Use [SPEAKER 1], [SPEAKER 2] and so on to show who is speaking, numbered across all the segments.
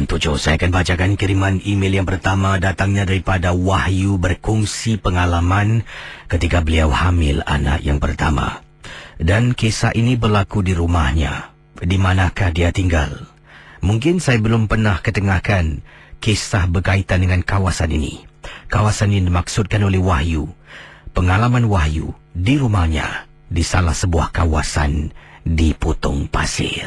[SPEAKER 1] 887. Saya akan bacakan kiriman email yang pertama, datangnya daripada Wahyu, berkongsi pengalaman ketika beliau hamil anak yang pertama. Dan kisah ini berlaku di rumahnya. Di manakah dia tinggal? Mungkin saya belum pernah ketengahkan kisah berkaitan dengan kawasan ini. Kawasan ini dimaksudkan oleh Wahyu. Pengalaman Wahyu di rumahnya di salah sebuah kawasan di Potong Pasir.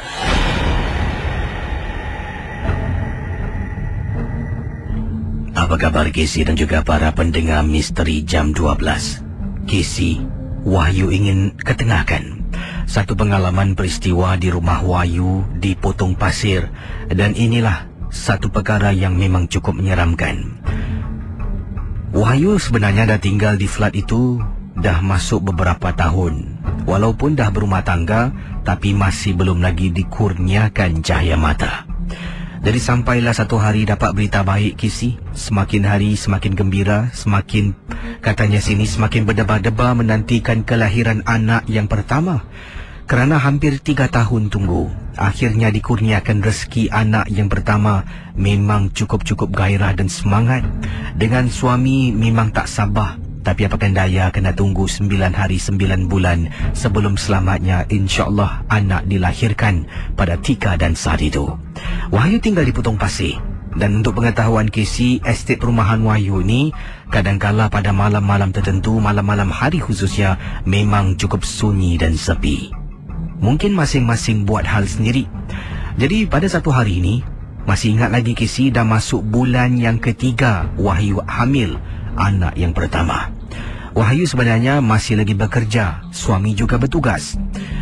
[SPEAKER 1] Apa kabar Kisi dan juga para pendengar Misteri Jam 12? Kisi, Wahyu ingin ketengahkan satu pengalaman peristiwa di rumah Wahyu di Potong Pasir, dan inilah satu perkara yang memang cukup menyeramkan. Wahyu sebenarnya dah tinggal di flat itu dah masuk beberapa tahun. Walaupun dah berumah tangga, tapi masih belum lagi dikurniakan cahaya mata. Jadi sampailah satu hari dapat berita baik Kisi. Semakin hari semakin gembira, semakin katanya sini semakin berdebar-debar menantikan kelahiran anak yang pertama. Kerana hampir 3 tahun tunggu, akhirnya dikurniakan rezeki anak yang pertama. Memang cukup gairah dan semangat. Dengan suami memang tak sabar, tapi apakan daya, kena tunggu 9 hari 9 bulan sebelum selamatnya insya-Allah anak dilahirkan pada Tika dan saat itu. Wahyu tinggal di Potong Pasir. Dan untuk pengetahuan Kisi, estet perumahan Wahyu ini kadangkala pada malam-malam tertentu, malam-malam hari khususnya, memang cukup sunyi dan sepi. Mungkin masing-masing buat hal sendiri. Jadi pada satu hari ini, masih ingat lagi Kisi, dah masuk bulan yang ketiga Wahyu hamil anak yang pertama. Wahyu sebenarnya masih lagi bekerja, suami juga bertugas.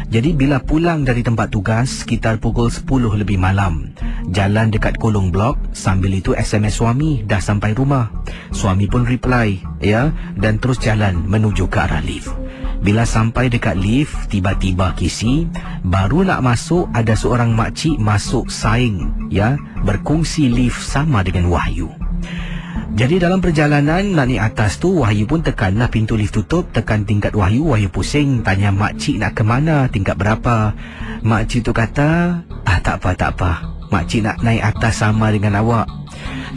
[SPEAKER 1] Jadi bila pulang dari tempat tugas sekitar pukul 10 lebih malam, jalan dekat kolong blok, sambil itu SMS suami dah sampai rumah. Suami pun reply, ya, dan terus jalan menuju ke arah lift. Bila sampai dekat lift, tiba-tiba Kisi, baru nak masuk ada seorang makcik masuk saing, ya, berkongsi lift sama dengan Wahyu. Jadi dalam perjalanan nak naik atas tu, Wahyu pun tekanlah pintu lift tutup, tekan tingkat Wahyu. Wahyu pusing, tanya makcik nak ke mana, tingkat berapa. Makcik tu kata, tak apa, makcik nak naik atas sama dengan awak.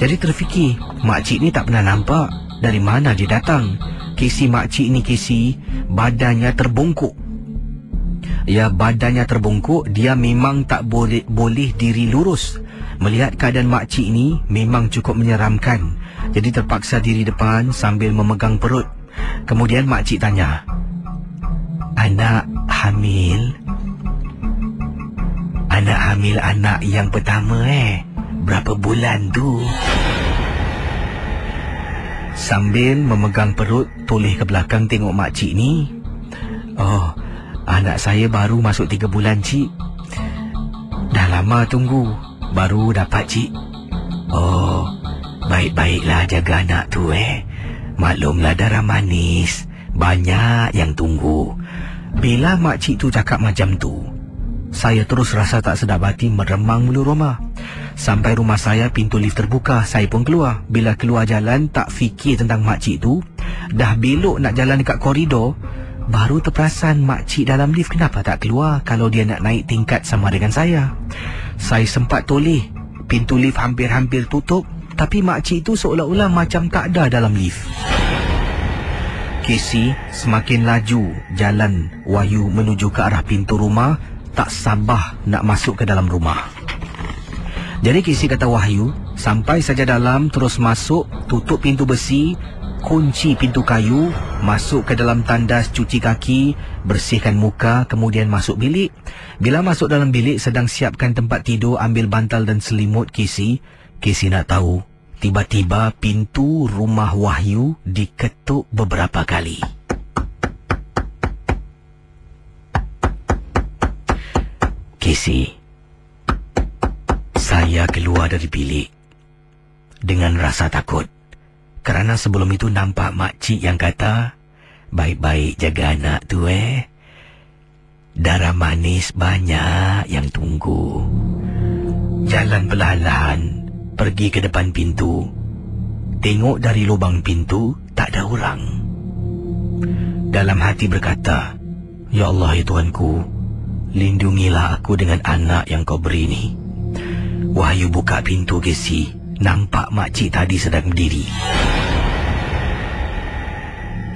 [SPEAKER 1] Jadi terfikir, makcik ni tak pernah nampak, dari mana dia datang. Kisi makcik ni Kisi, badannya terbongkok. Ya, badannya terbongkok, dia memang tak boleh diri lurus. Melihat keadaan makcik ni memang cukup menyeramkan. Jadi terpaksa diri depan sambil memegang perut. Kemudian makcik tanya, anak hamil? Anak hamil anak yang pertama berapa bulan tu? Sambil memegang perut, toleh ke belakang tengok makcik ni. Oh, anak saya baru masuk 3 bulan cik. Dah lama tunggu, baru dapat cik. Oh, baik-baiklah jaga anak tu Maklumlah darah manis, banyak yang tunggu. Bila makcik tu cakap macam tu, saya terus rasa tak sedap hati meremang mulu rumah. Sampai rumah saya, pintu lift terbuka, saya pun keluar. Bila keluar jalan, tak fikir tentang makcik tu. Dah belok nak jalan dekat koridor, baru terperasan makcik dalam lift kenapa tak keluar kalau dia nak naik tingkat sama dengan saya. Saya sempat toleh, pintu lift hampir-hampir tutup, tapi makcik tu seolah-olah macam tak ada dalam lift. Kisi semakin laju jalan Wahyu menuju ke arah pintu rumah, tak sabar nak masuk ke dalam rumah. Jadi Kisi kata Wahyu, sampai saja dalam, terus masuk, tutup pintu besi, kunci pintu kayu, masuk ke dalam tandas cuci kaki, bersihkan muka, kemudian masuk bilik. Bila masuk dalam bilik, sedang siapkan tempat tidur, ambil bantal dan selimut Kisi nak tahu, tiba-tiba pintu rumah Wahyu diketuk beberapa kali. Kisi, saya keluar dari bilik dengan rasa takut. Kerana sebelum itu nampak makcik yang kata, baik-baik jaga anak tu darah manis banyak yang tunggu. Jalan perlahan-lahan, pergi ke depan pintu. Tengok dari lubang pintu, tak ada orang. Dalam hati berkata, ya Allah ya Tuhanku, lindungilah aku dengan anak yang kau beri ni. Wahyu buka pintu, Casey. Nampak makcik tadi sedang berdiri.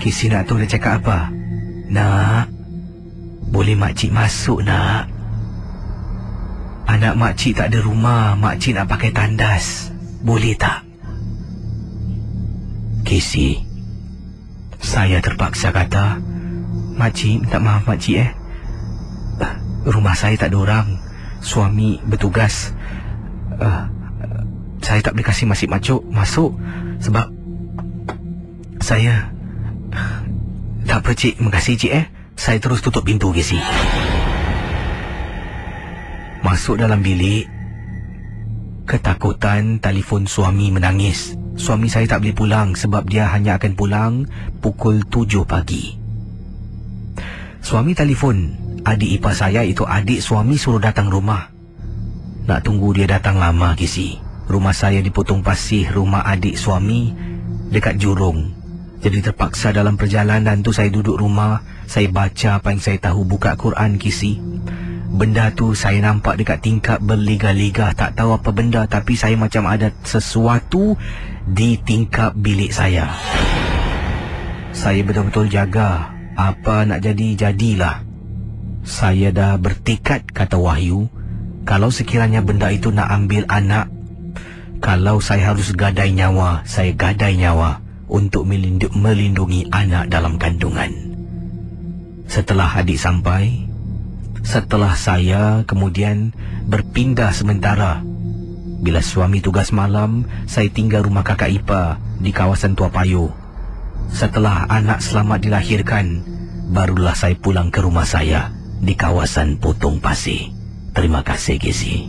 [SPEAKER 1] Casey nak tahu dia cakap apa? Nak, boleh makcik masuk, nak? Anak makcik tak ada rumah. Makcik nak pakai tandas. Boleh tak? Casey, saya terpaksa kata, makcik, minta maaf makcik rumah saya tak ada orang. Suami bertugas. Saya tak boleh kasih makcik masuk sebab saya... Tak apa cik, makasih cik Saya terus tutup pintu, Casey. Masuk dalam bilik, ketakutan telefon suami menangis. Suami saya tak boleh pulang sebab dia hanya akan pulang pukul 7 pagi. Suami telefon adik ipar saya, itu adik suami, suruh datang rumah. Nak tunggu dia datang lama, Casey. Rumah saya di Potong Pasir, rumah adik suami dekat Jurong. Jadi terpaksa dalam perjalanan tu saya duduk rumah, saya baca apa yang saya tahu, buka Quran, Casey. Benda tu saya nampak dekat tingkap berliga-liga. Tak tahu apa benda, tapi saya macam ada sesuatu di tingkap bilik saya. Saya betul-betul jaga. Apa nak jadi, jadilah. Saya dah bertekad, kata Wahyu, kalau sekiranya benda itu nak ambil anak, kalau saya harus gadai nyawa, saya gadai nyawa untuk melindungi anak dalam kandungan. Setelah adik sampai, setelah saya kemudian berpindah sementara. Bila suami tugas malam, saya tinggal rumah kakak ipar di kawasan Tua Payoh. Setelah anak selamat dilahirkan, barulah saya pulang ke rumah saya di kawasan Potong Pasir. Terima kasih, Casey.